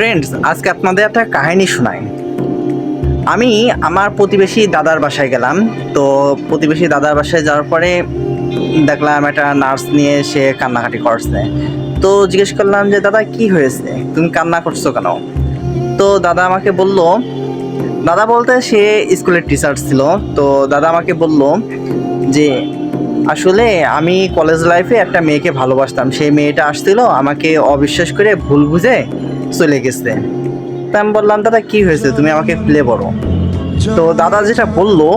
Friends, আজকে আপনাদের একটা কাহিনী শোনাই। আমি আমার প্রতিবেশী দাদার বাসায় গেলাম। তো প্রতিবেশী দাদার বাসায় যাওয়ার পরে দেখলাম একটা নার্স নিয়ে সে কান্নাকাটি করছে। তো জিজ্ঞেস করলাম যে দাদা কি হয়েছে, তুমি কান্না করছো কেন? তো দাদা আমাকে বলল, দাদা বলতে সে স্কুলের টিচার ছিল। তো দাদা আমাকে বলল যে আসলে আমি কলেজ লাইফে একটা মেয়েকে ভালোবাসতাম, সেই মেয়েটা আসছিল আমাকে অবিশ্বাস করে ভুল বুঝে চলে গেছে। তা আমি বললাম দাদা কি হয়েছে, তুমি আমাকে খুলে বলো। তো দাদা যেটা বললো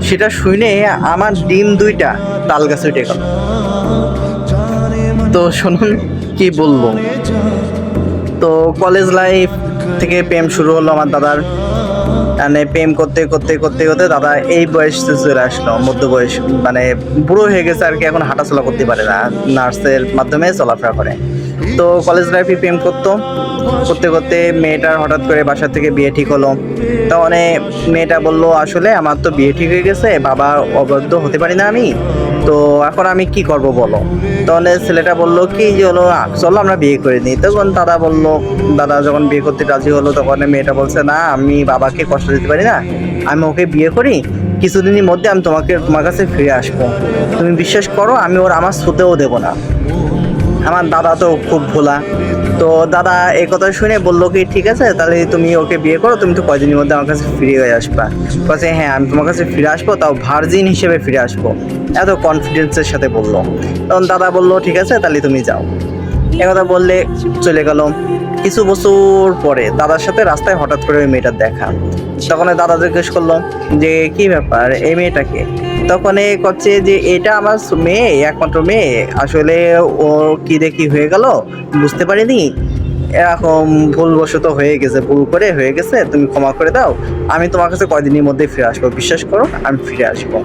সেটা শুনে আমার ডিম দুইটা তাল গাছে উঠে গেল। তো শুনুন কি বলবো। তো কলেজ লাইফ থেকে প্রেম শুরু হলো আমার দাদার। মানে প্রেম করতে করতে করতে করতে দাদা এই বয়সে চলে আসলো, মধ্য বয়স, মানে বুড়ো হয়ে গেছে আর কি, এখন হাঁটাচলা করতে পারে না, নার্সের মাধ্যমে চলাফেরা করে। তো কলেজ লাইফে প্রেম করতে করতে মেয়েটার হঠাৎ করে বাসা থেকে বিয়ে ঠিক হলো। তখন মেয়েটা বললো আসলে আমার তো বিয়ে ঠিক হয়ে গেছে, বাবা অবাধ্য হতে পারি না আমি, তো এখন আমি কি করব বলো। তখন ছেলেটা বললো কি যে হলো চলো আমরা বিয়ে করে নিই। তখন দাদা যখন বিয়ে করতে রাজি হলো তখন মেয়েটা বলছে না, আমি বাবাকে কষ্ট দিতে পারি না, আমি ওকে বিয়ে করি, কিছুদিনের মধ্যে আমি তোমার কাছে ফিরে আসবো, তুমি বিশ্বাস করো আমি আমার ছুতেও দেবো না। আমার দাদা তো খুব ভোলা। তো দাদা এই কথা শুনে বললো কি ঠিক আছে তাহলে তুমি ওকে বিয়ে করো, তুমি তো কয়দিনের মধ্যে আমার কাছে ফিরে হয়ে আসবা। বলছে হ্যাঁ আমি তোমার কাছে ফিরে আসবো, তাও ভার্জিন হিসেবে ফিরে আসবো, এত কনফিডেন্সের সাথে বললো। তখন দাদা বললো ঠিক আছে তাহলে তুমি যাও। একথা বললে চলে গেল। কিছু বছর পরে দাদার সাথে রাস্তায় হঠাৎ করে ওই মেয়েটার দেখা। তখন দাদা জিজ্ঞেস করলো যে কি ব্যাপার, এই মেয়েটাকে? তখন করছে যে এটা আমার মেয়ে, একমাত্র মেয়ে, আসলে ও কি দেখি হয়ে গেল বুঝতে পারিনি, এরকম ভুলবশত হয়ে গেছে, ভুল করে হয়ে গেছে, তুমি ক্ষমা করে দাও, আমি তোমার কাছে কয়দিনের মধ্যে ফিরে আসবো, বিশ্বাস করো আমি ফিরে আসবো।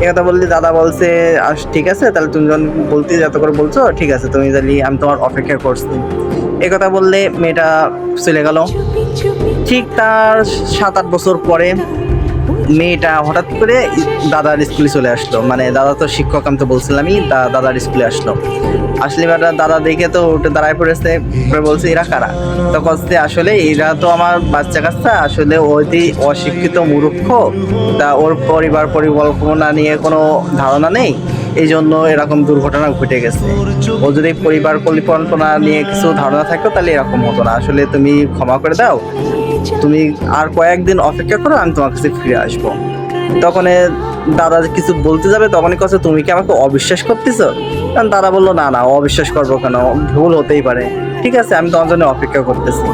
এ কথা বললি দাদা বলছে ঠিক আছে তাহলে তুমি যখন বলতে যত করে বলছো ঠিক আছে তুমি তাহলে আমি তোমার অপেক্ষা করছি। এ কথা বললে মেয়েটা চলে গেল। ঠিক তার 7-8 বছর পরে মেয়েটা হঠাৎ করে দাদার স্কুলে চলে আসলো। মানে দাদা তো শিক্ষক, আমি তো বলছিলামই, দাদার স্কুলে আসলো। আসলে দাদা দেখে তো উঠে দাঁড়ায় পড়েছে, বলছে এরা কারা? তো বলছে আসলে এরা তো আমার বাচ্চা কাচ্চা, আসলে ওই অশিক্ষিত মূর্খ, তা ওর পরিবার পরিকল্পনা নিয়ে কোনো ধারণা নেই, এই জন্য এরকম দুর্ঘটনা ঘটে গেছে। ও যদি পরিবার পরিকল্পনা নিয়ে কিছু ধারণা থাকতো তাহলে এরকম হতো না, আসলে তুমি ক্ষমা করে দাও, তুমি আর কয়েকদিন অপেক্ষা করো, আমি তোমার কাছে ফিরে আসবো। তখন দাদা কিছু বলতে যাবে তখনই কথা তুমি কি আমাকে অবিশ্বাস করতেছো? কারণ দাদা বললো না না অবিশ্বাস করবো কেন, ভুল হতেই পারে, ঠিক আছে আমি তোমার জন্য অপেক্ষা করতেছি।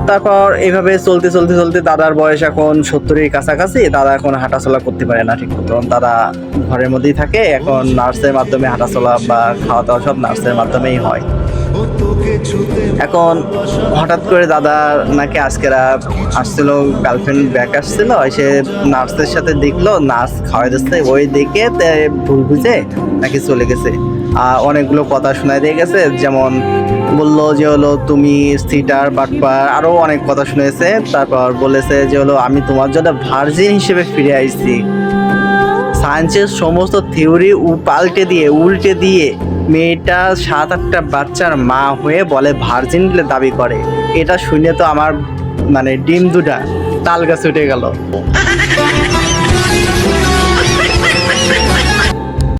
তারপর এইভাবে চলতে চলতে চলতে দাদার বয়স এখন 70-এর কাছাকাছি, দাদা এখন হাঁটাচলা করতে পারে না ঠিক মতো, দাদা ঘরের মধ্যেই থাকে, এখন নার্সের মাধ্যমে হাঁটাচলা বা খাওয়া দাওয়া সব নার্সের মাধ্যমেই হয়। এখন হঠাৎ করে দাদা নাকি আজকেরা আসছিল, গার্লফ্রেন্ড ব্যাক আসছিল, এসে নার্সের সাথে দেখলো নার্স খাওয়াই দিচ্ছে, ওই দেখে ভুল বুঝে নাকি চলে গেছে। আর অনেকগুলো কথা শোনাই দিয়ে গেছে, যেমন বললো যে হলো তুমি সিটার বাটপার, আরও অনেক কথা শুনেছে। তারপর বলেছে যে হলো আমি তোমার জন্য ভার্জিন হিসেবে ফিরে আসছি। সায়েন্সের সমস্ত থিওরি উল্টে দিয়ে মেয়েটা 7-8টা বাচ্চার মা হয়ে বলে ভার্জিন বলে দাবি করে। এটা শুনে তো আমার মানে ডিম দুটা তাল গাছে উঠে গেল।